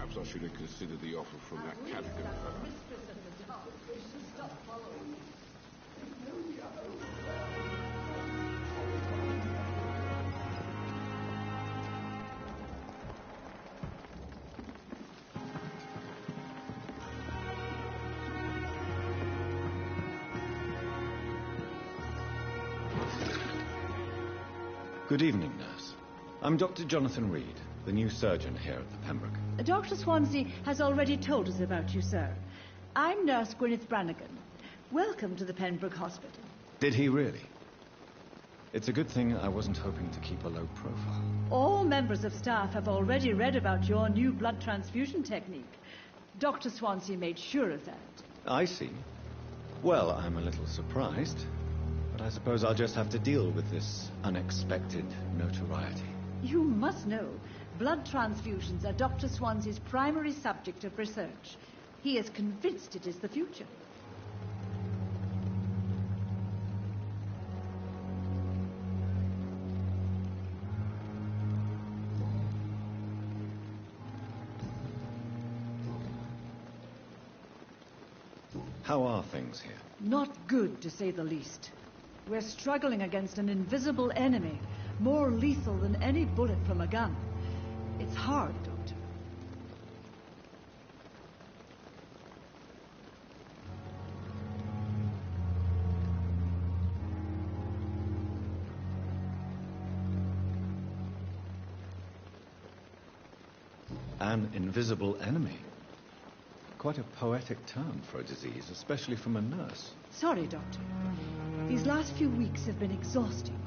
Perhaps I should have considered the offer from that Cadogan fellow. Good evening, nurse. I'm Dr. Jonathan Reed, the new surgeon here at the Pembroke. Dr. Swansea has already told us about you, sir. I'm Nurse Gwyneth Brannigan. Welcome to the Pembroke Hospital. Did he really? It's a good thing I wasn't hoping to keep a low profile. All members of staff have already read about your new blood transfusion technique. Dr. Swansea made sure of that. I see. Well, I'm a little surprised, but I suppose I'll just have to deal with this unexpected notoriety. You must know, blood transfusions are Dr. Swansea's primary subject of research. He is convinced it is the future. How are things here? Not good, to say the least. We're struggling against an invisible enemy, more lethal than any bullet from a gun. It's hard, Doctor. An invisible enemy. Quite a poetic term for a disease, especially from a nurse. Sorry, Doctor. These last few weeks have been exhausting.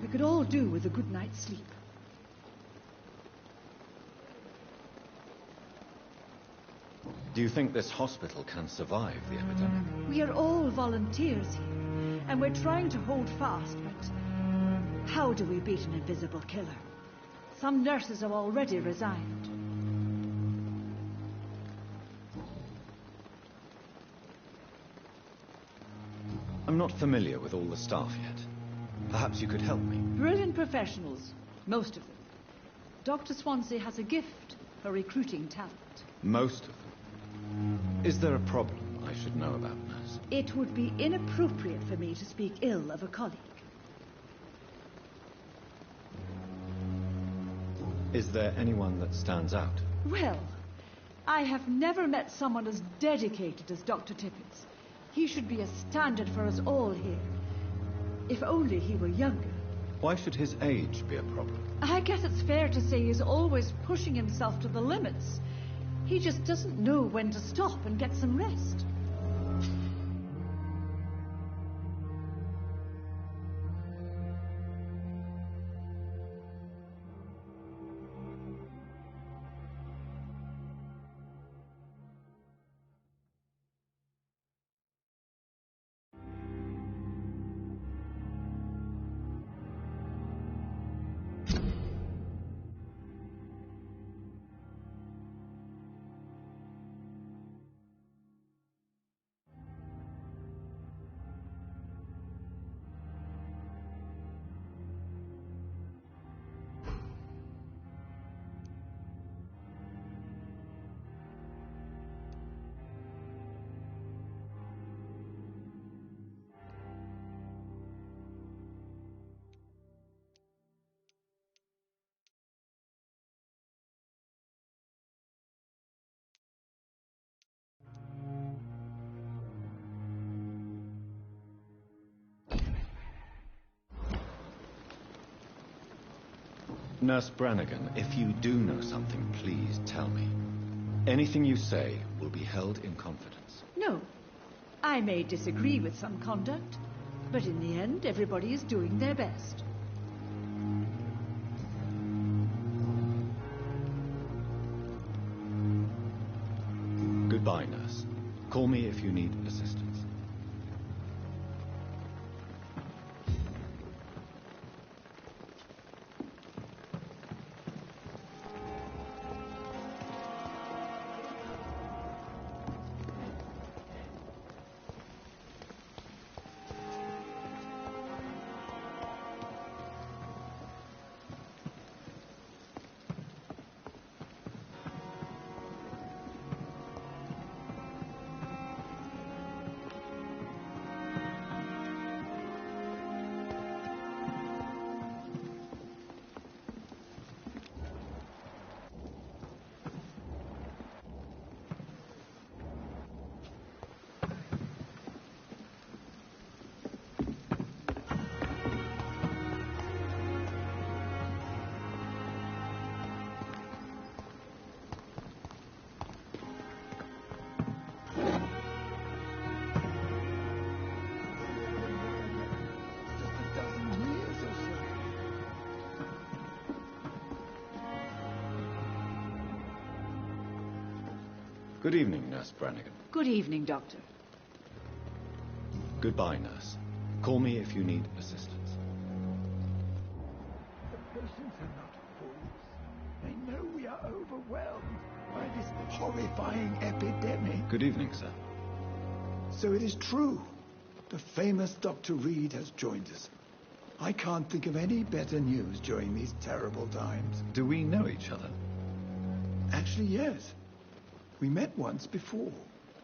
We could all do with a good night's sleep. Do you think this hospital can survive the epidemic? We are all volunteers here, and we're trying to hold fast, but how do we beat an invisible killer? Some nurses have already resigned. I'm not familiar with all the staff yet. Perhaps you could help me. Brilliant professionals, most of them. Dr. Swansea has a gift for recruiting talent. Most of them. Is there a problem I should know about, nurse? It would be inappropriate for me to speak ill of a colleague. Is there anyone that stands out? Well, I have never met someone as dedicated as Dr. Tippett. He should be a standard for us all here. If only he were younger. Why should his age be a problem? I guess it's fair to say he's always pushing himself to the limits. He just doesn't know when to stop and get some rest. Nurse Brannigan, if you do know something, please tell me. Anything you say will be held in confidence. No. I may disagree with some conduct, but in the end, everybody is doing their best. Goodbye, nurse. Call me if you need assistance. Good evening, Nurse Brannigan. Good evening, Doctor. Goodbye, Nurse. Call me if you need assistance. The patients are not fools. They know we are overwhelmed by this horrifying epidemic. Good evening, sir. So it is true. The famous Dr. Reed has joined us. I can't think of any better news during these terrible times. Do we know each other? Actually, yes. We met once before,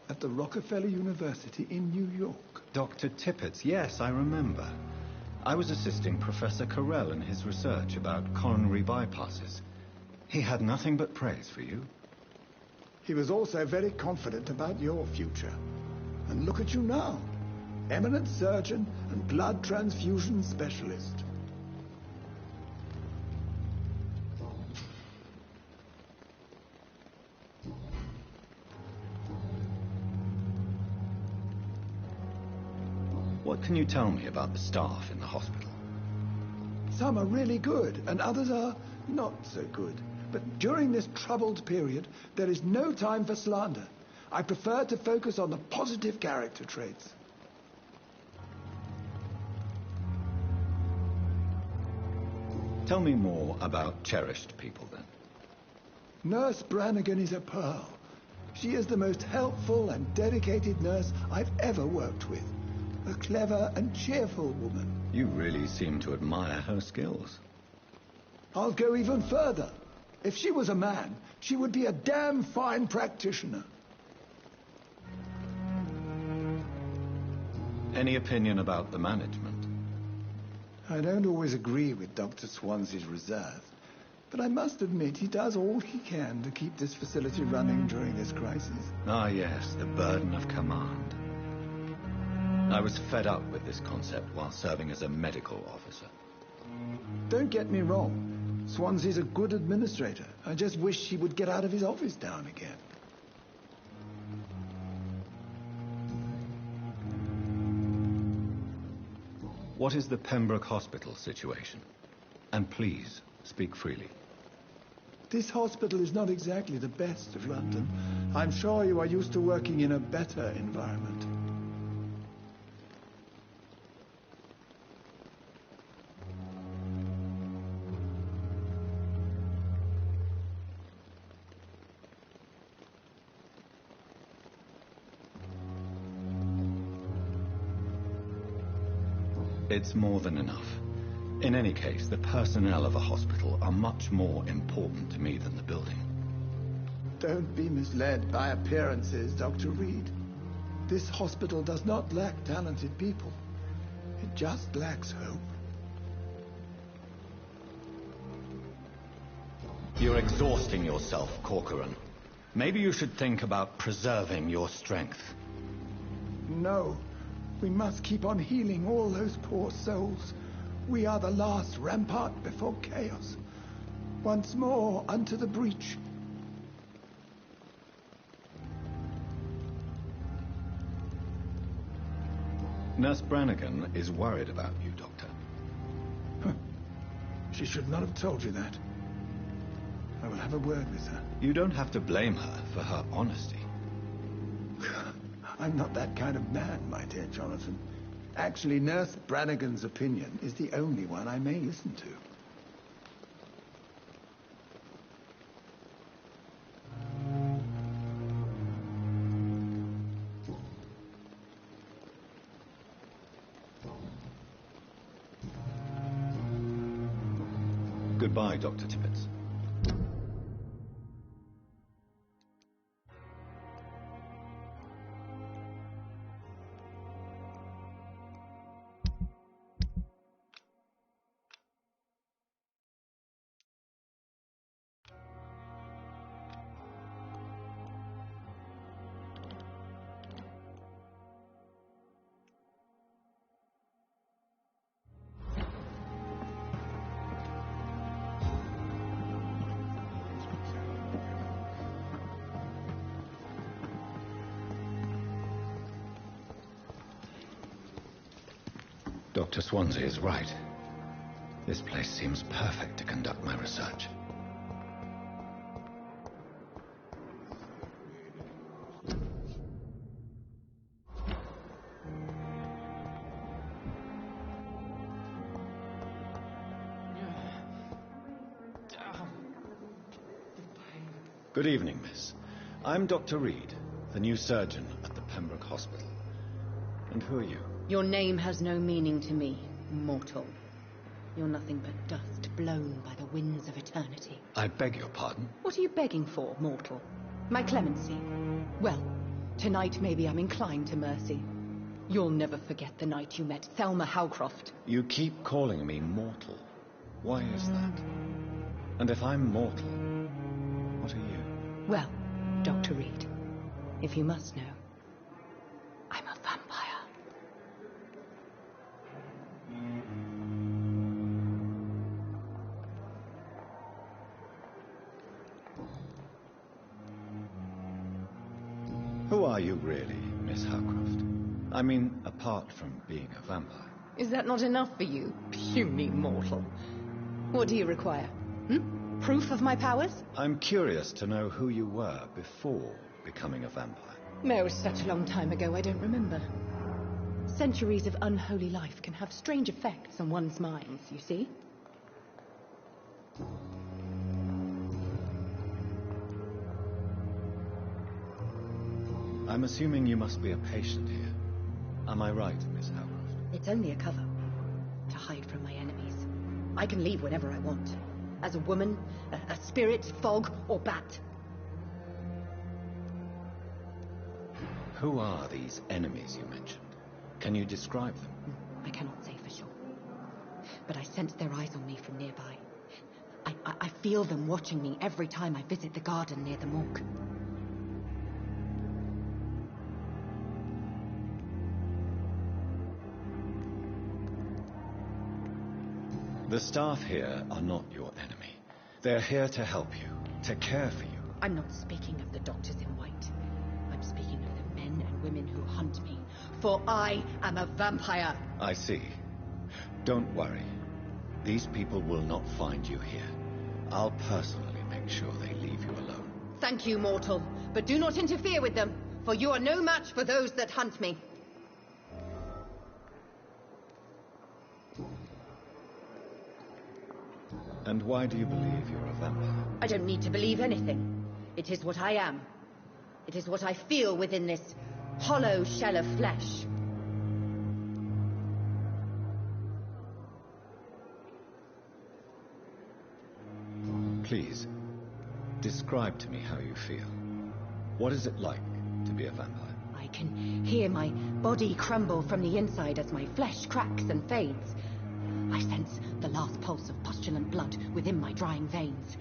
at the Rockefeller University in New York. Dr. Tippett, yes, I remember. I was assisting Professor Carell in his research about coronary bypasses. He had nothing but praise for you. He was also very confident about your future. And look at you now. Eminent surgeon and blood transfusion specialist. What can you tell me about the staff in the hospital? Some are really good, and others are not so good. But during this troubled period, there is no time for slander. I prefer to focus on the positive character traits. Tell me more about cherished people, then. Nurse Brannigan is a pearl. She is the most helpful and dedicated nurse I've ever worked with. A clever and cheerful woman. You really seem to admire her skills. I'll go even further. If she was a man, she would be a damn fine practitioner. Any opinion about the management? I don't always agree with Dr. Swansea's reserve, but I must admit he does all he can to keep this facility running during this crisis. Ah, yes, the burden of command. I was fed up with this concept while serving as a medical officer. Don't get me wrong. Swansea's a good administrator. I just wish he would get out of his office down again. What is the Pembroke Hospital situation? And please, speak freely. This hospital is not exactly the best of London. I'm sure you are used to working in a better environment. It's more than enough. In any case, the personnel of a hospital are much more important to me than the building. Don't be misled by appearances, Dr. Reed. This hospital does not lack talented people. It just lacks hope. You're exhausting yourself, Corcoran. Maybe you should think about preserving your strength. No. We must keep on healing all those poor souls. We are the last rampart before chaos. Once more unto the breach. Nurse Brannigan is worried about you, Doctor. She should not have told you that. I will have a word with her. You don't have to blame her for her honesty. I'm not that kind of man, my dear Jonathan. Actually, Nurse Brannigan's opinion is the only one I may listen to. Goodbye, Dr. Tippett. Dr. Swansea is right. This place seems perfect to conduct my research. Good evening, miss. I'm Dr. Reed, the new surgeon at the Pembroke Hospital. And who are you? Your name has no meaning to me, mortal. You're nothing but dust blown by the winds of eternity. I beg your pardon? What are you begging for, mortal? My clemency? Well, tonight maybe I'm inclined to mercy. You'll never forget the night you met Thelma Howcroft. You keep calling me mortal. Why is that? And if I'm mortal, what are you? Well, Dr. Reed, if you must know, I'm a vampire. Who are you really, Miss Howcroft? I mean, apart from being a vampire. Is that not enough for you, puny mortal? What do you require? Proof of my powers? I'm curious to know who you were before becoming a vampire. It was such a long time ago, I don't remember. Centuries of unholy life can have strange effects on one's minds, you see? I'm assuming you must be a patient here. Am I right, Miss Howcroft? It's only a cover. To hide from my enemies. I can leave whenever I want. As a woman, a spirit, fog, or bat. Who are these enemies you mentioned? Can you describe them? I cannot say for sure. But I sense their eyes on me from nearby. I feel them watching me every time I visit the garden near the morgue. The staff here are not your enemy. They're here to help you, to care for you. I'm not speaking of the doctors in white. I'm speaking of the men and women who hunt me. For I am a vampire. I see. Don't worry. These people will not find you here. I'll personally make sure they leave you alone. Thank you, mortal. But do not interfere with them, for you are no match for those that hunt me. And why do you believe you're a vampire? I don't need to believe anything. It is what I am. It is what I feel within this hollow shell of flesh. Please, describe to me how you feel. What is it like to be a vampire? I can hear my body crumble from the inside as my flesh cracks and fades. I sense the last pulse of pustulant blood within my drying veins.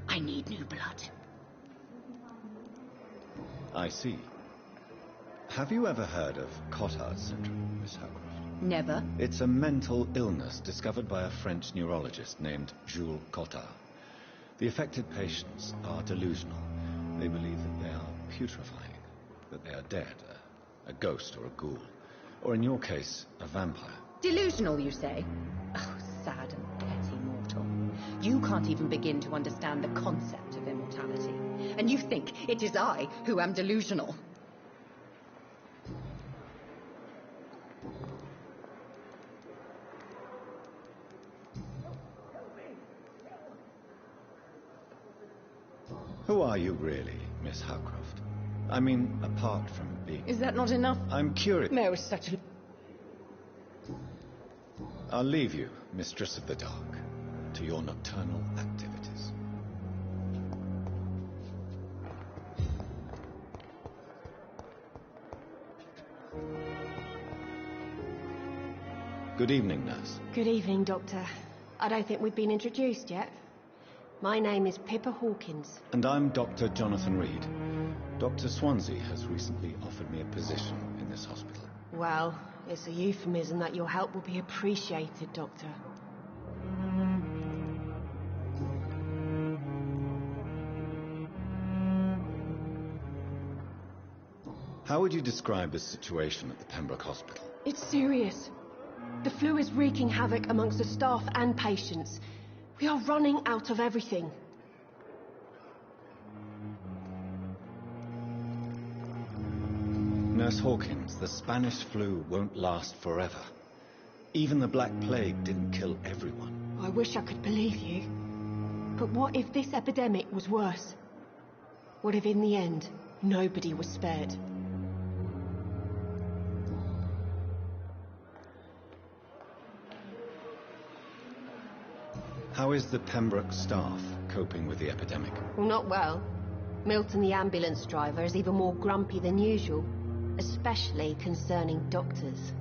I need new blood. I see. Have you ever heard of Cotard's syndrome, Miss Howcroft? Never. It's a mental illness discovered by a French neurologist named Jules Cotard. The affected patients are delusional. They believe that they are putrefying, that they are dead, a ghost or a ghoul, or in your case, a vampire. Delusional, you say? Oh, sad and petty mortal. You can't even begin to understand the concept of immortality. And you think it is I who am delusional. Who are you really, Miss Howcroft? I mean, apart from being... Is that not enough? I'm curious... There was such a... I'll leave you, Mistress of the Dark, to your nocturnal activities. Good evening, nurse. Good evening, Doctor. I don't think we've been introduced yet. My name is Pippa Hawkins. And I'm Dr. Jonathan Reed. Dr. Swansea has recently offered me a position in this hospital. Well, it's a euphemism that your help will be appreciated, Doctor. How would you describe the situation at the Pembroke Hospital? It's serious. The flu is wreaking havoc amongst the staff and patients. We are running out of everything. Nurse Hawkins, the Spanish flu won't last forever. Even the Black Plague didn't kill everyone. I wish I could believe you. But what if this epidemic was worse? What if in the end, nobody was spared? How is the Pembroke staff coping with the epidemic? Well, not well. Milton, the ambulance driver, is even more grumpy than usual, especially concerning doctors.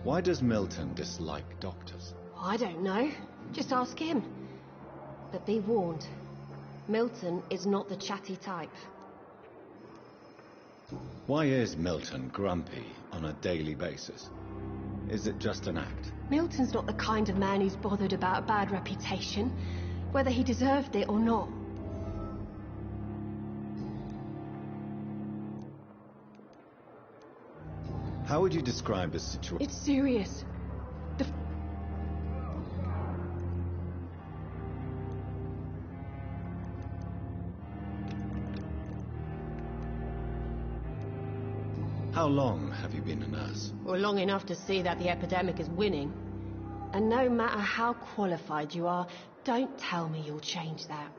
Why does Milton dislike doctors? I don't know. Just ask him. But be warned, Milton is not the chatty type. Why is Milton grumpy on a daily basis? Is it just an act? Milton's not the kind of man who's bothered about a bad reputation, whether he deserved it or not. How would you describe his situation? It's serious. How long have you been a nurse? Well, long enough to see that the epidemic is winning. And no matter how qualified you are, don't tell me you'll change that.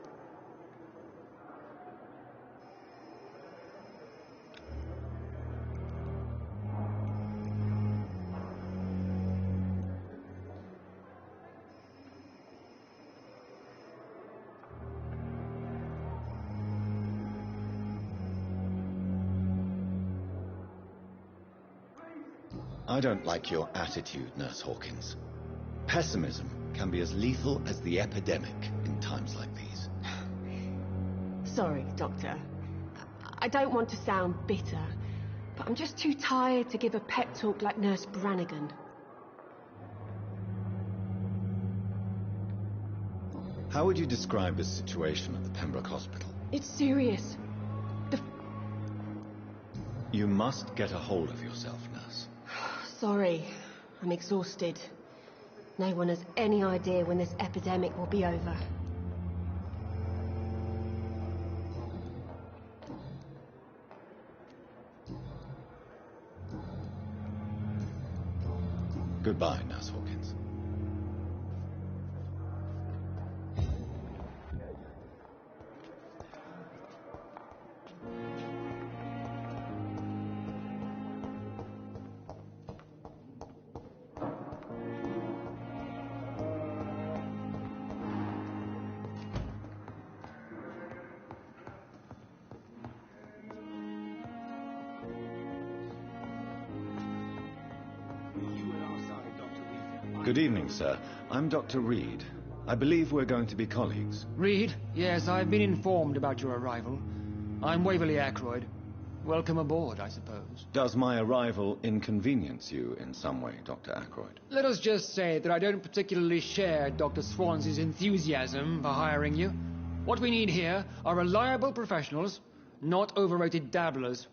I don't like your attitude, Nurse Hawkins. Pessimism can be as lethal as the epidemic in times like these. Sorry, Doctor. I don't want to sound bitter, but I'm just too tired to give a pep talk like Nurse Brannigan. How would you describe the situation at the Pembroke Hospital? It's serious. You must get a hold of yourself, nurse. Sorry, I'm exhausted. No one has any idea when this epidemic will be over. Goodbye, Nurse Hawkins. Good evening, sir. I'm Dr. Reed. I believe we're going to be colleagues. Reed? Yes, I've been informed about your arrival. I'm Waverly Ackroyd. Welcome aboard, I suppose. Does my arrival inconvenience you in some way, Dr. Ackroyd? Let us just say that I don't particularly share Dr. Swans's enthusiasm for hiring you. What we need here are reliable professionals, not overrated dabblers.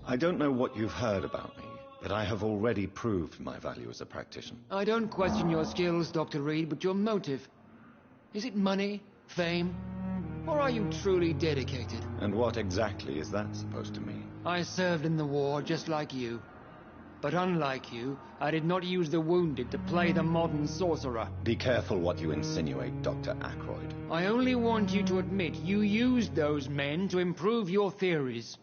I don't know what you've heard about me, but I have already proved my value as a practitioner. I don't question your skills, Dr. Reed, but your motive. Is it money, fame, or are you truly dedicated? And what exactly is that supposed to mean? I served in the war just like you. But unlike you, I did not use the wounded to play the modern sorcerer. Be careful what you insinuate, Dr. Ackroyd. I only want you to admit you used those men to improve your theories.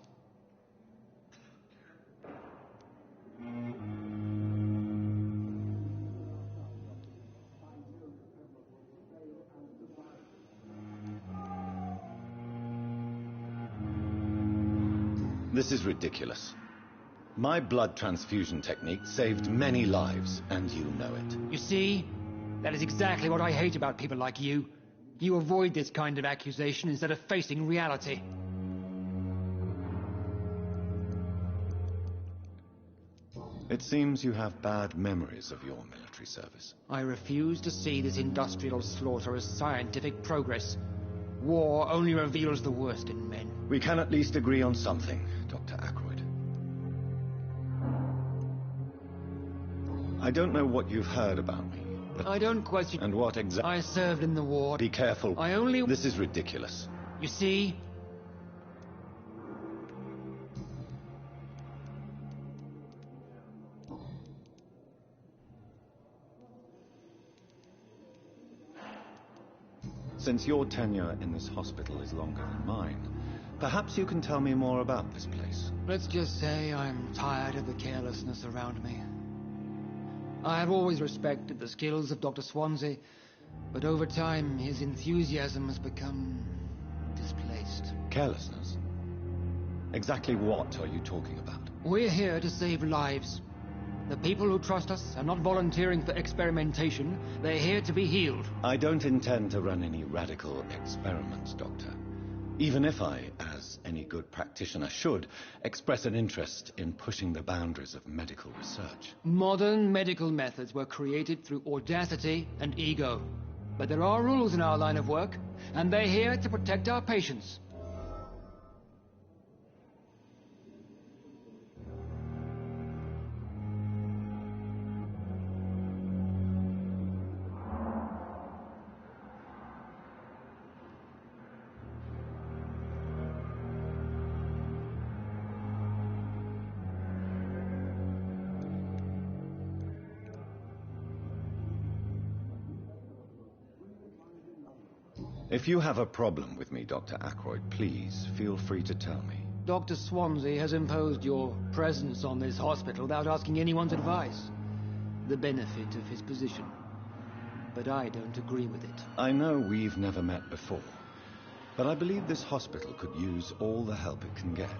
This is ridiculous. My blood transfusion technique saved many lives, and you know it. You see? That is exactly what I hate about people like you. You avoid this kind of accusation instead of facing reality. It seems you have bad memories of your military service. I refuse to see this industrial slaughter as scientific progress. War only reveals the worst in men. We can at least agree on something, Dr. Ackroyd. I don't know what you've heard about me, but... I don't question... And what exactly... I served in the war. Be careful. I only... This is ridiculous. You see... Since your tenure in this hospital is longer than mine, perhaps you can tell me more about this place. Let's just say I'm tired of the carelessness around me. I have always respected the skills of Dr. Swansea, but over time his enthusiasm has become displaced. Carelessness? Exactly what are you talking about? We're here to save lives. The people who trust us are not volunteering for experimentation. They're here to be healed. I don't intend to run any radical experiments, Doctor. Even if I, as any good practitioner should, express an interest in pushing the boundaries of medical research. Modern medical methods were created through audacity and ego. But there are rules in our line of work, and they're here to protect our patients. If you have a problem with me, Dr. Ackroyd, please feel free to tell me. Dr. Swansea has imposed your presence on this hospital without asking anyone's advice. The benefit of his position. But I don't agree with it. I know we've never met before, but I believe this hospital could use all the help it can get.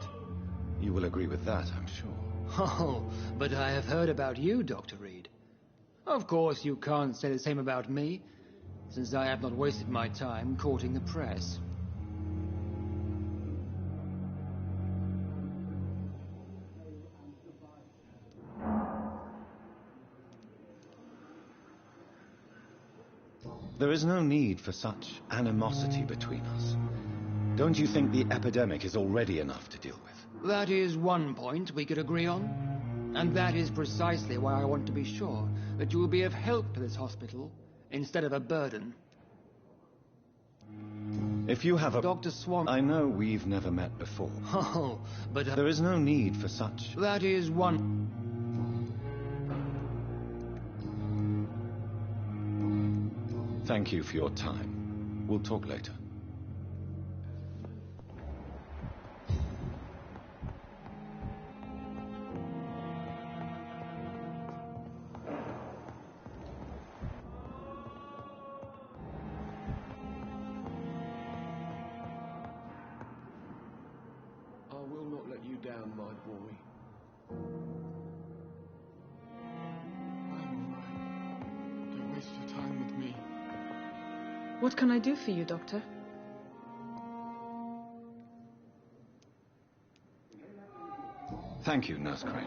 You will agree with that, I'm sure. Oh, but I have heard about you, Dr. Reed. Of course you can't say the same about me, since I have not wasted my time courting the press. There is no need for such animosity between us. Don't you think the epidemic is already enough to deal with? That is one point we could agree on. And that is precisely why I want to be sure that you will be of help to this hospital instead of a burden. If you have a... Dr. Swan... I know we've never met before. Oh, but... There is no need for such... That is one... Thank you for your time. We'll talk later. I will not let you down, my boy. I'm all right. Don't waste your time with me. What can I do for you, Doctor? Thank you, Nurse Crane.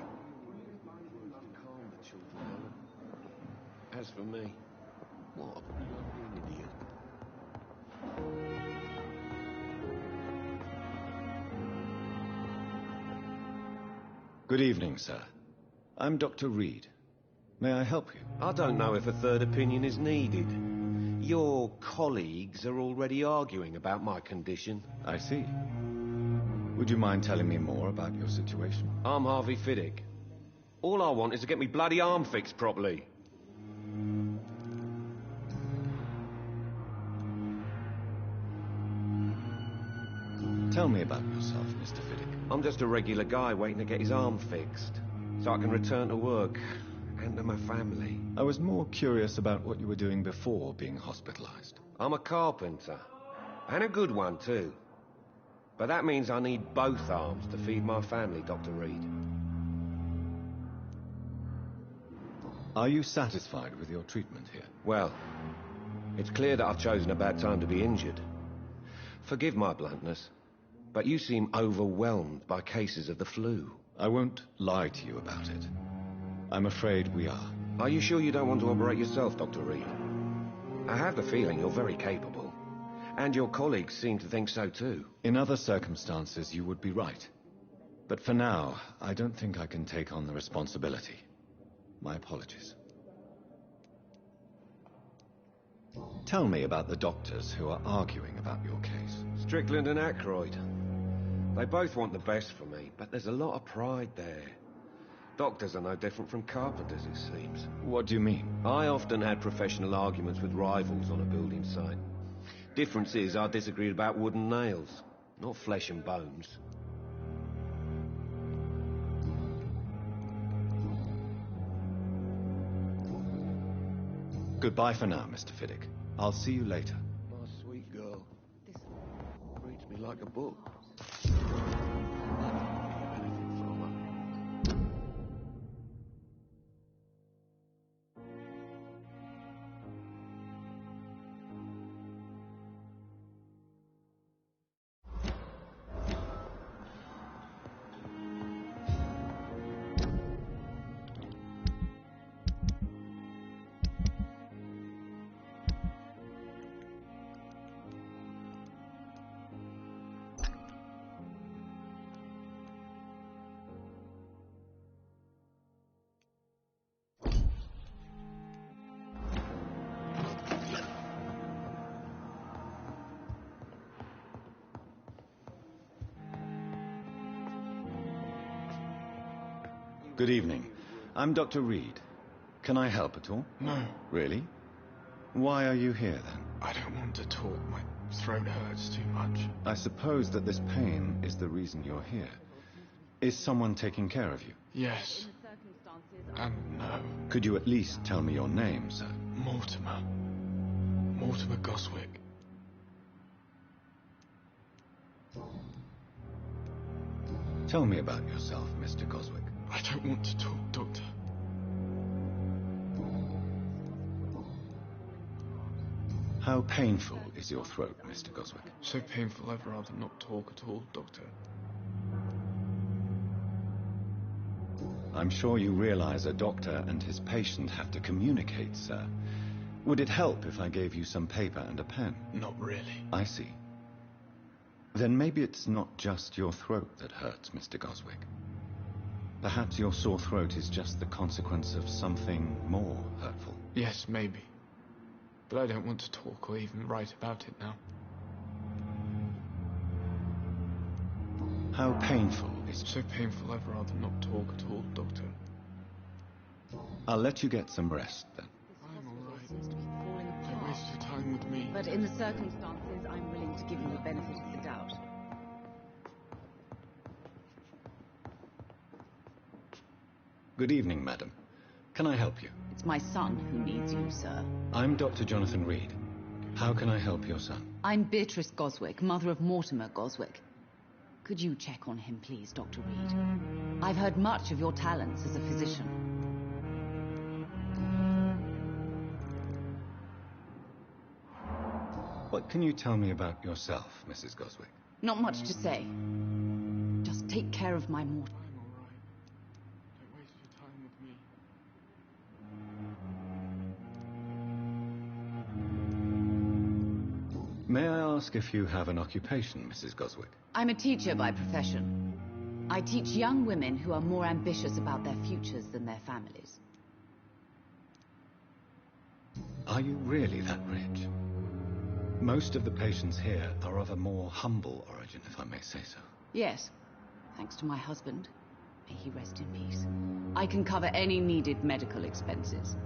Calm the children, Helen. As for me, well, I'll probably not be an idiot. Good evening, sir. I'm Dr. Reed. May I help you? I don't know if a third opinion is needed. Your colleagues are already arguing about my condition. I see. Would you mind telling me more about your situation? I'm Harvey Fiddick. All I want is to get me bloody arm fixed properly. Tell me about yourself, Mr. Fiddick. I'm just a regular guy waiting to get his arm fixed, so I can return to work and to my family. I was more curious about what you were doing before being hospitalized. I'm a carpenter, and a good one too. But that means I need both arms to feed my family, Dr. Reed. Are you satisfied with your treatment here? Well, it's clear that I've chosen a bad time to be injured. Forgive my bluntness, but you seem overwhelmed by cases of the flu. I won't lie to you about it. I'm afraid we are. Are you sure you don't want to operate yourself, Dr. Reed? I have the feeling you're very capable, And your colleagues seem to think so too. In other circumstances, you would be right. But for now, I don't think I can take on the responsibility. My apologies. Tell me about the doctors who are arguing about your case. Strickland and Aykroyd. They both want the best for me, but there's a lot of pride there. Doctors are no different from carpenters, it seems. What do you mean? I often had professional arguments with rivals on a building site. Difference is, I disagreed about wooden nails, not flesh and bones. Goodbye for now, Mr. Fiddick. I'll see you later. My sweet girl. Reads me like a book. Good evening. I'm Dr. Reed. Can I help at all? No, Really? Why are you here, then? I don't want to talk. My throat hurts too much. I suppose that this pain is the reason you're here. Is someone taking care of you? Yes. And no. Could you at least tell me your name, sir? Mortimer. Mortimer Goswick. Tell me about yourself, Mr. Goswick. I don't want to talk, Doctor. How painful is your throat, Mr. Goswick? So painful I'd rather not talk at all, Doctor. I'm sure you realize a doctor and his patient have to communicate, sir. Would it help if I gave you some paper and a pen? Not really. I see. Then maybe it's not just your throat that hurts, Mr. Goswick. Perhaps your sore throat is just the consequence of something more hurtful. Yes, maybe. But I don't want to talk or even write about it now. How painful is it? So painful I'd rather not talk at all, Doctor. I'll let you get some rest, then. I'm alright. Don't waste your time with me. But in the circumstances, I'm willing to give you the benefit of the doubt. Good evening, madam. Can I help you? It's my son who needs you, sir. I'm Dr. Jonathan Reed. How can I help your son? I'm Beatrice Goswick, mother of Mortimer Goswick. Could you check on him, please, Dr. Reed? I've heard much of your talents as a physician. What can you tell me about yourself, Mrs. Goswick? Not much to say. Just take care of my Mortimer. I'm alright. Don't waste your time with me. May I ask if you have an occupation, Mrs. Goswick? I'm a teacher by profession. I teach young women who are more ambitious about their futures than their families. Are you really that rich? Most of the patients here are of a more humble origin, if I may say so. Yes, thanks to my husband. May he rest in peace. I can cover any needed medical expenses.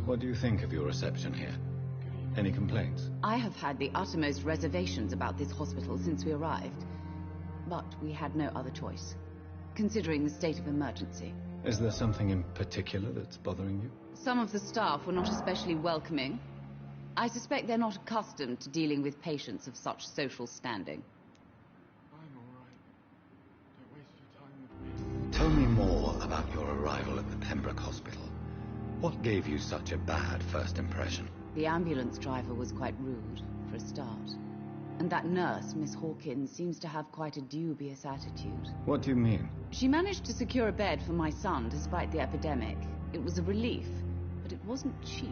What do you think of your reception here? Any complaints? I have had the uttermost reservations about this hospital since we arrived. But we had no other choice, considering the state of emergency. Is there something in particular that's bothering you? Some of the staff were not especially welcoming. I suspect they're not accustomed to dealing with patients of such social standing. I'm alright. Don't waste your time with me. Tell me more about your arrival at the Pembroke Hospital. What gave you such a bad first impression? The ambulance driver was quite rude, for a start. And that nurse, Miss Hawkins, seems to have quite a dubious attitude. What do you mean? She managed to secure a bed for my son despite the epidemic. It was a relief, but it wasn't cheap.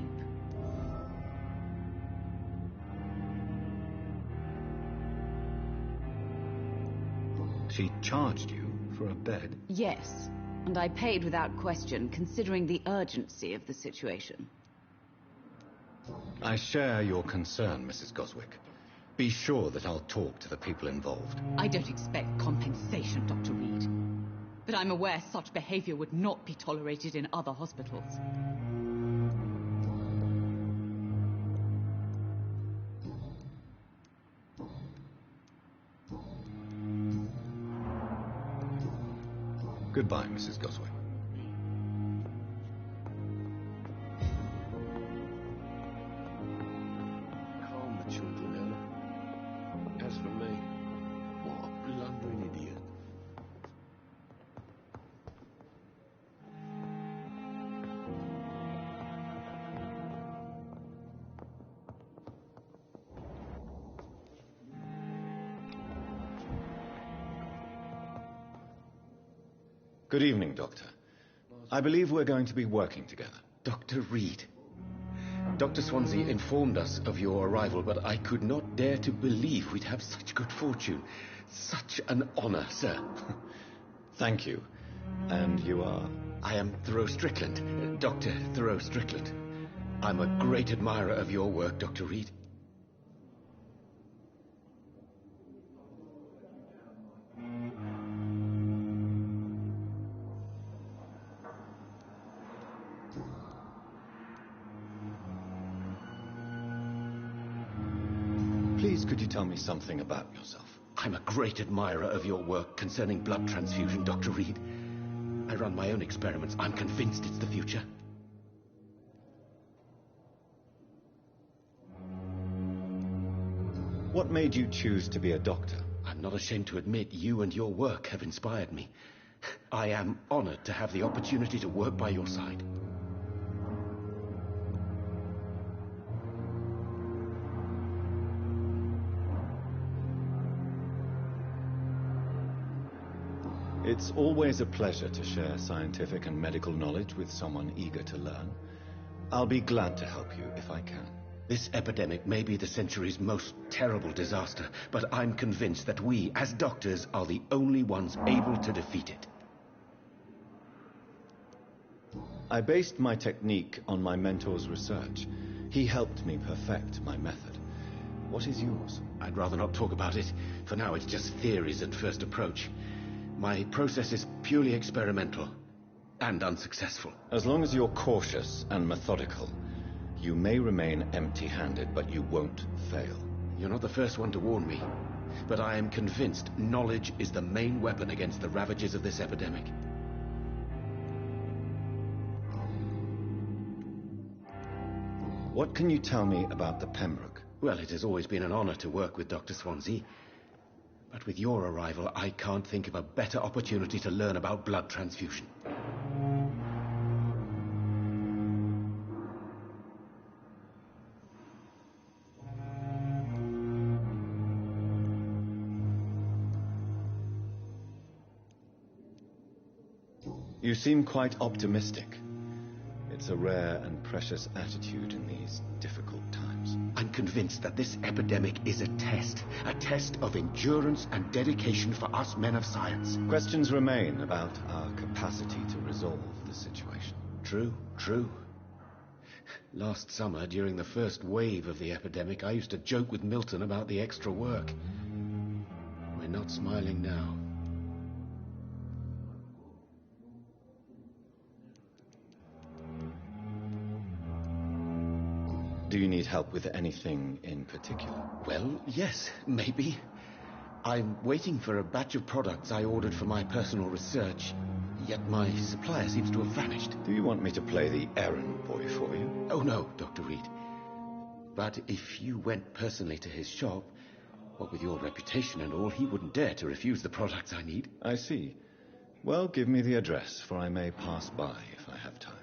He charged you for a bed? Yes, and I paid without question, considering the urgency of the situation. I share your concern, Mrs. Goswick. Be sure that I'll talk to the people involved. I don't expect compensation, Dr. Reed. But I'm aware such behavior would not be tolerated in other hospitals. Goodbye, Mrs. Goswick. Calm the children, Ella. As for me, what a blundering idiot. Good evening, Doctor. I believe we're going to be working together. Dr. Reed. Dr. Swansea informed us of your arrival, but I could not dare to believe we'd have such good fortune. Such an honor, sir. Thank you. And you are? I am Thoreau Strickland, Dr. Thoreau Strickland. I'm a great admirer of your work, Dr. Reed. Please, could you tell me something about yourself? I'm a great admirer of your work concerning blood transfusion, Dr. Reed. I run my own experiments. I'm convinced it's the future. What made you choose to be a doctor? I'm not ashamed to admit you and your work have inspired me. I am honored to have the opportunity to work by your side. It's always a pleasure to share scientific and medical knowledge with someone eager to learn. I'll be glad to help you if I can. This epidemic may be the century's most terrible disaster, but I'm convinced that we, as doctors, are the only ones able to defeat it. I based my technique on my mentor's research. He helped me perfect my method. What is yours? I'd rather not talk about it. For now, it's just theories at first approach. My process is purely experimental and unsuccessful. As long as you're cautious and methodical, you may remain empty-handed, but you won't fail. You're not the first one to warn me, but I am convinced knowledge is the main weapon against the ravages of this epidemic. What can you tell me about the Pembroke? Well, it has always been an honor to work with Dr. Swansea. But with your arrival, I can't think of a better opportunity to learn about blood transfusion. You seem quite optimistic. It's a rare and precious attitude in these difficult times. I'm convinced that this epidemic is a test of endurance and dedication for us men of science. Questions remain about our capacity to resolve the situation. True. Last summer, during the first wave of the epidemic, I used to joke with Milton about the extra work. We're not smiling now. Do you need help with anything in particular? Well, yes, maybe. I'm waiting for a batch of products I ordered for my personal research, yet my supplier seems to have vanished. Do you want me to play the errand boy for you? Oh, no, Dr. Reed. But if you went personally to his shop, what with your reputation and all, he wouldn't dare to refuse the products I need. I see. Well, give me the address, for I may pass by if I have time.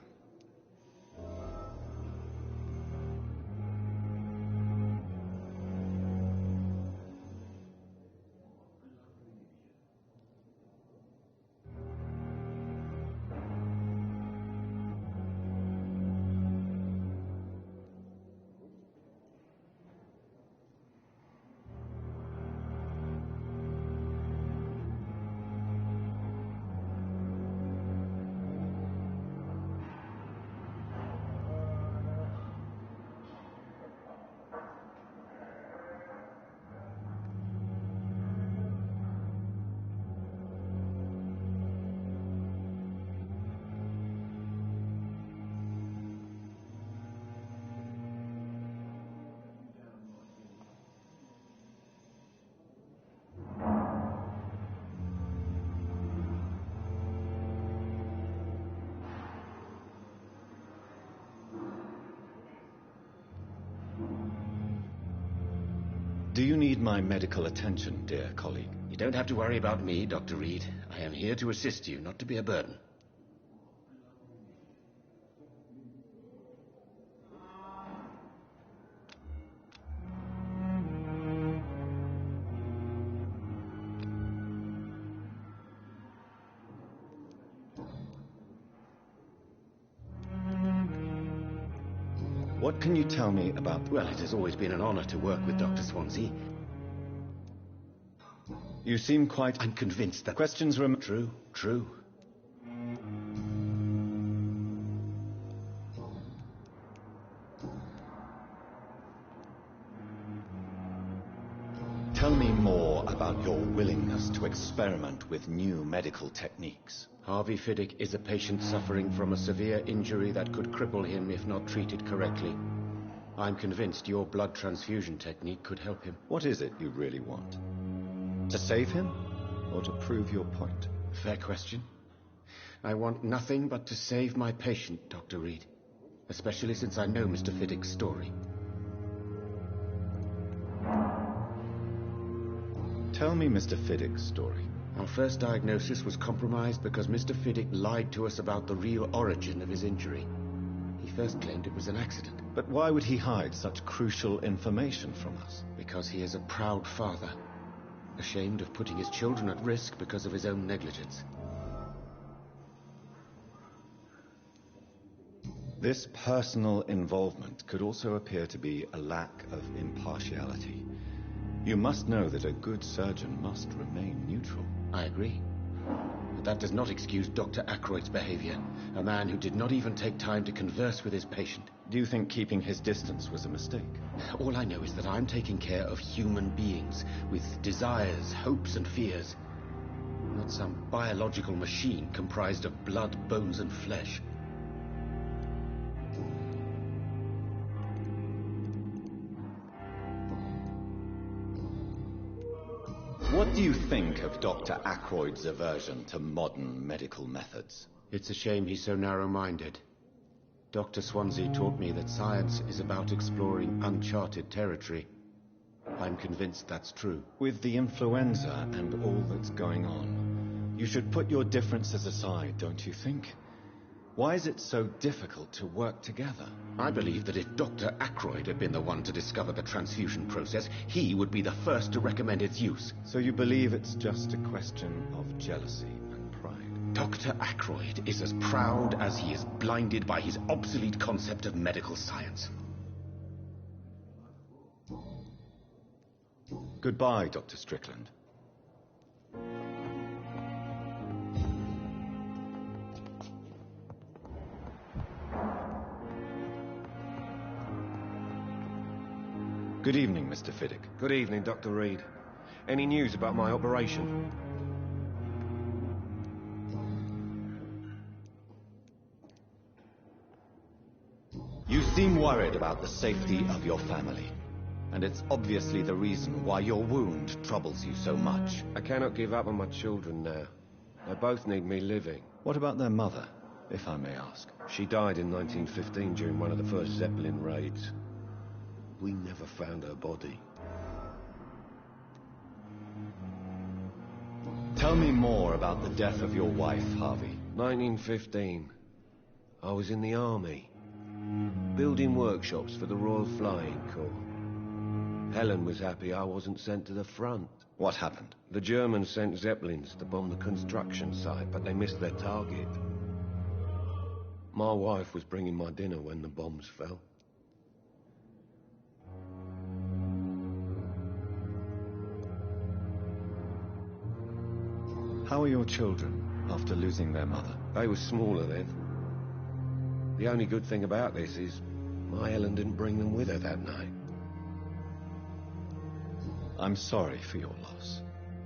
Do you need my medical attention, dear colleague? You don't have to worry about me, Dr. Reed. I am here to assist you, not to be a burden. What can you tell me about... Well, it has always been an honor to work with Dr. Swansea. You seem quite... I'm convinced that... Questions remain... True. Tell me more about your willingness to experiment with new medical techniques. Harvey Fiddick is a patient suffering from a severe injury that could cripple him if not treated correctly. I'm convinced your blood transfusion technique could help him. What is it you really want? To save him, or to prove your point? Fair question. I want nothing but to save my patient, Dr. Reed. Especially since I know Mr. Fiddick's story. Tell me Mr. Fiddick's story. Our first diagnosis was compromised because Mr. Fiddick lied to us about the real origin of his injury. He first claimed it was an accident. But why would he hide such crucial information from us? Because he is a proud father, ashamed of putting his children at risk because of his own negligence. This personal involvement could also appear to be a lack of impartiality. You must know that a good surgeon must remain neutral. I agree. But that does not excuse Dr. Ackroyd's behavior, a man who did not even take time to converse with his patient. Do you think keeping his distance was a mistake? All I know is that I'm taking care of human beings with desires, hopes, and fears. Not some biological machine comprised of blood, bones, and flesh. What do you think of Dr. Ackroyd's aversion to modern medical methods? It's a shame he's so narrow-minded. Dr. Swansea taught me that science is about exploring uncharted territory. I'm convinced that's true. With the influenza and all that's going on, you should put your differences aside, don't you think? Why is it so difficult to work together? I believe that if Dr. Ackroyd had been the one to discover the transfusion process, he would be the first to recommend its use. So you believe it's just a question of jealousy and pride? Dr. Ackroyd is as proud as he is blinded by his obsolete concept of medical science. Goodbye, Dr. Strickland. Good evening, Mr. Fiddick. Good evening, Dr. Reed. Any news about my operation? You seem worried about the safety of your family. And it's obviously the reason why your wound troubles you so much. I cannot give up on my children now. They both need me living. What about their mother, if I may ask? She died in 1915 during one of the first Zeppelin raids. We never found her body. Tell me more about the death of your wife, Harvey. 1915. I was in the army, building workshops for the Royal Flying Corps. Helen was happy I wasn't sent to the front. What happened? The Germans sent Zeppelins to bomb the construction site, but they missed their target. My wife was bringing my dinner when the bombs fell. How are your children after losing their mother? They were smaller then. The only good thing about this is my Helen didn't bring them with her that night. I'm sorry for your loss.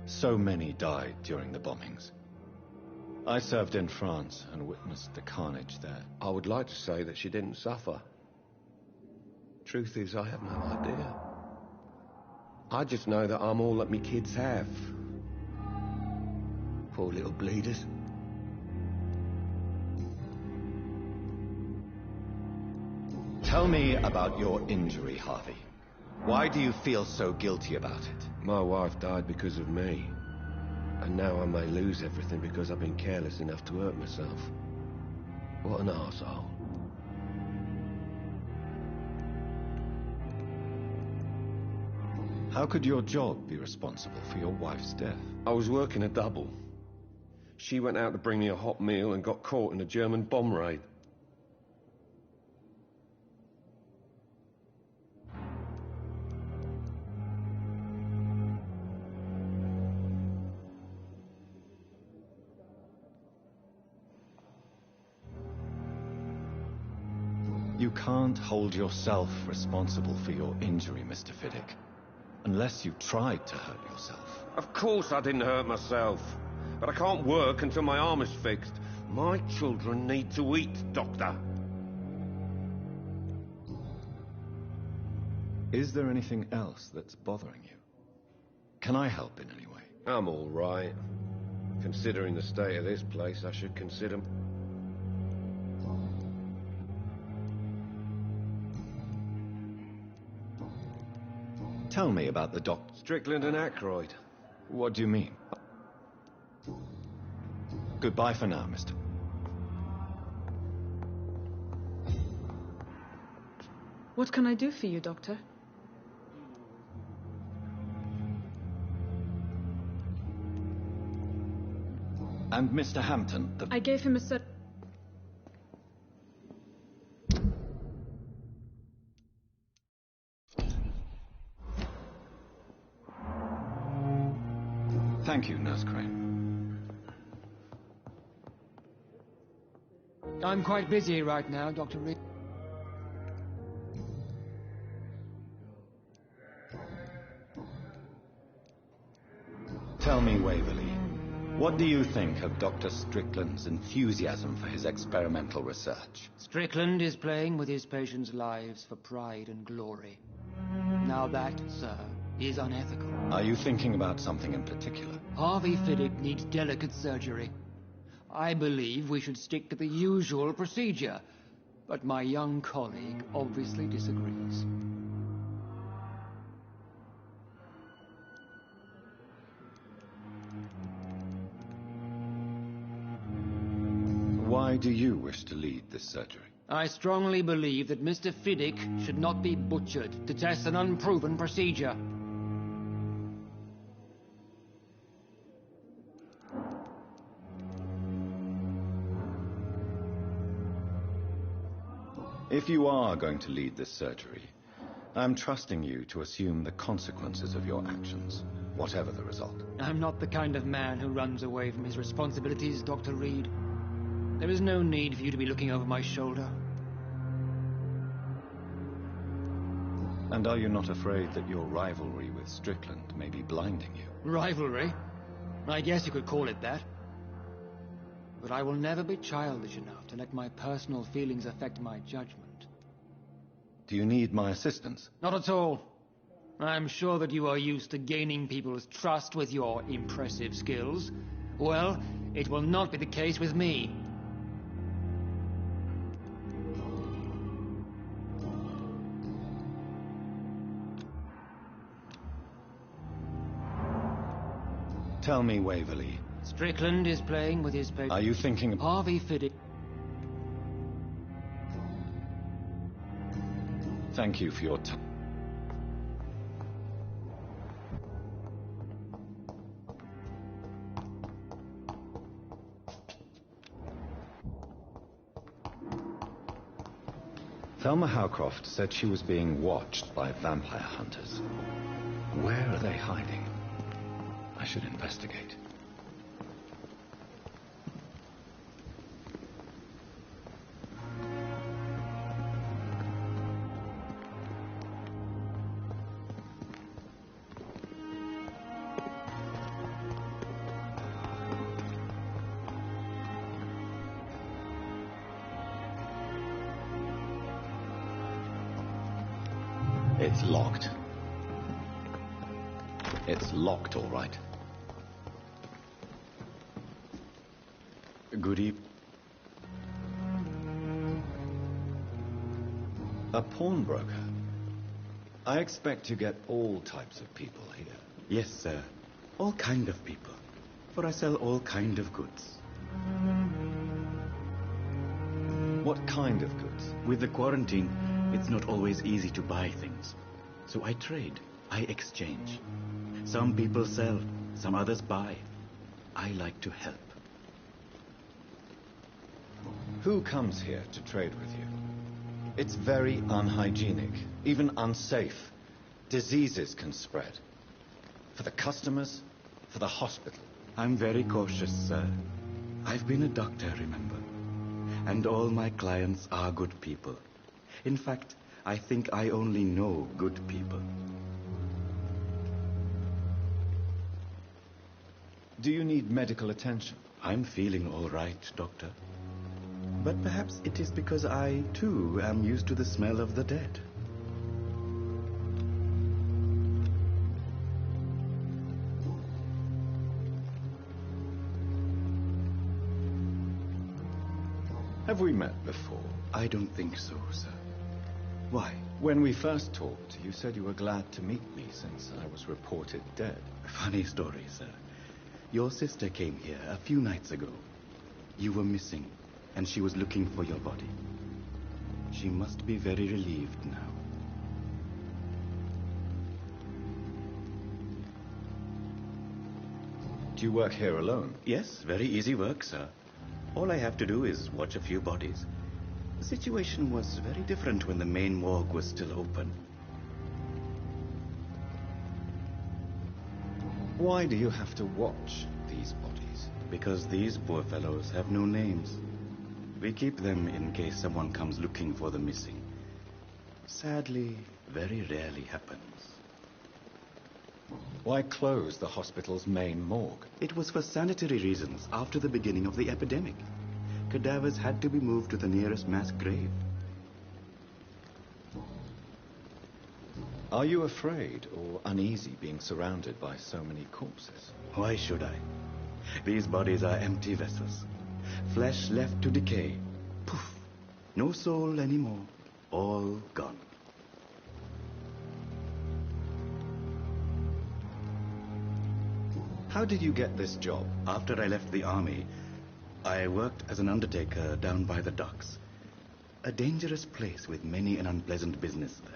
So many died during the bombings. I served in France and witnessed the carnage there. I would like to say that she didn't suffer. Truth is, I have no idea. I just know that I'm all that me kids have. Poor little bleeders. Tell me about your injury, Harvey. Why do you feel so guilty about it? My wife died because of me. And now I may lose everything because I've been careless enough to hurt myself. What an arsehole. How could your job be responsible for your wife's death? I was working a double. She went out to bring me a hot meal and got caught in a German bomb raid. You can't hold yourself responsible for your injury, Mr. Fiddick, unless you tried to hurt yourself. Of course I didn't hurt myself. But I can't work until my arm is fixed. My children need to eat, Doctor. Is there anything else that's bothering you? Can I help in any way? I'm all right. Considering the state of this place, I should consider... Tell me about the Strickland and Aykroyd. What do you mean? Goodbye for now, mister. What can I do for you, Doctor? And Mr. Hampton, I gave him a set... Thank you, Nurse Crane. I'm quite busy right now, Dr. Reed. Tell me, Waverley, what do you think of Dr. Strickland's enthusiasm for his experimental research? Strickland is playing with his patients' lives for pride and glory. Now that, sir, is unethical. Are you thinking about something in particular? Harvey Fiddick needs delicate surgery. I believe we should stick to the usual procedure, but my young colleague obviously disagrees. Why do you wish to lead this surgery? I strongly believe that Mr. Fiddick should not be butchered to test an unproven procedure. If you are going to lead this surgery, I'm trusting you to assume the consequences of your actions, whatever the result. I'm not the kind of man who runs away from his responsibilities, Dr. Reed. There is no need for you to be looking over my shoulder. And are you not afraid that your rivalry with Strickland may be blinding you? Rivalry? I guess you could call it that. But I will never be childish enough to let my personal feelings affect my judgment. Do you need my assistance? Not at all. I'm sure that you are used to gaining people's trust with your impressive skills. Well, it will not be the case with me. Tell me, Waverley. Strickland is playing with his patients. Are you thinking... Harvey Fiddick. Thank you for your time. Thelma Howcroft said she was being watched by vampire hunters. Where are they hiding? I should investigate. It's locked. It's locked, all right. Good evening. A pawnbroker? I expect you get all types of people here. Yes, sir. All kind of people. For I sell all kind of goods. What kind of goods? With the quarantine, it's not always easy to buy things. So I trade. I exchange. Some people sell, some others buy. I like to help. Who comes here to trade with you? It's very unhygienic, even unsafe. Diseases can spread. For the customers, for the hospital. I'm very cautious, sir. I've been a doctor, remember? And all my clients are good people. In fact, I think I only know good people. Do you need medical attention? I'm feeling all right, doctor. But perhaps it is because I, too, am used to the smell of the dead. Have we met before? I don't think so, sir. Why? When we first talked, you said you were glad to meet me since I was reported dead. Funny story, sir. Your sister came here a few nights ago. You were missing, and she was looking for your body. She must be very relieved now. Do you work here alone? Yes, very easy work, sir. All I have to do is watch a few bodies. The situation was very different when the main morgue was still open. Why do you have to watch these bodies? Because these poor fellows have no names. We keep them in case someone comes looking for the missing. Sadly, very rarely happens. Why close the hospital's main morgue? It was for sanitary reasons after the beginning of the epidemic. Cadavers had to be moved to the nearest mass grave. Are you afraid or uneasy being surrounded by so many corpses? Why should I? These bodies are empty vessels. Flesh left to decay. Poof! No soul anymore. All gone. How did you get this job? After I left the army, I worked as an undertaker down by the docks. A dangerous place with many an unpleasant business there.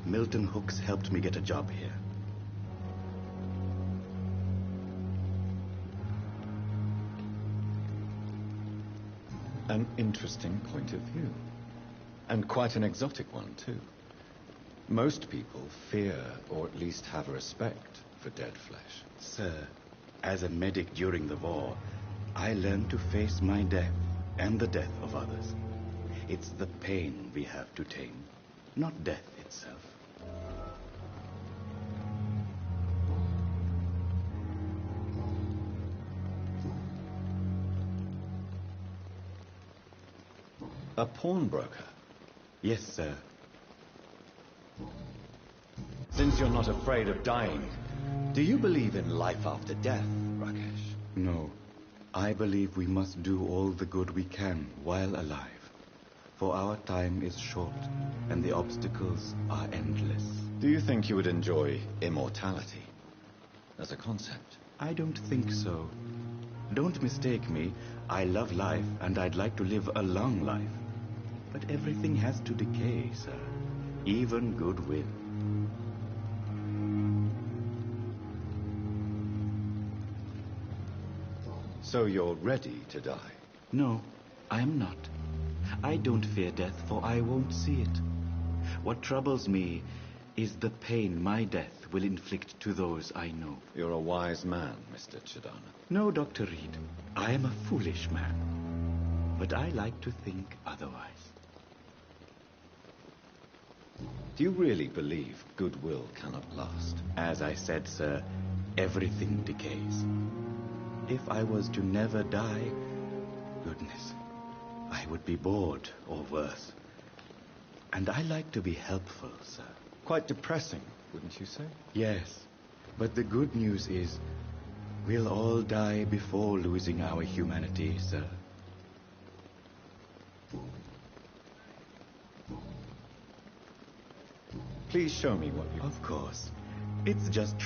Milton Hooks helped me get a job here. An interesting point of view. And quite an exotic one, too. Most people fear, or at least have respect, for dead flesh. Sir, as a medic during the war, I learned to face my death and the death of others. It's the pain we have to tame, not death itself. A pawnbroker? Yes, sir. Since you're not afraid of dying, do you believe in life after death, Rakesh? No. I believe we must do all the good we can while alive. For our time is short, and the obstacles are endless. Do you think you would enjoy immortality as a concept? I don't think so. Don't mistake me. I love life, and I'd like to live a long life. But everything has to decay, sir. Even goodwill. So you're ready to die? No, I'm not. I don't fear death, for I won't see it. What troubles me is the pain my death will inflict to those I know. You're a wise man, Mr. Chidana. No, Dr. Reed. I am a foolish man. But I like to think otherwise. Do you really believe goodwill cannot last? As I said, sir, everything decays. If I was to never die, goodness, I would be bored or worse. And I like to be helpful, sir. Quite depressing, wouldn't you say? Yes, but the good news is we'll all die before losing our humanity, sir. Please show me what you... Of course. It's just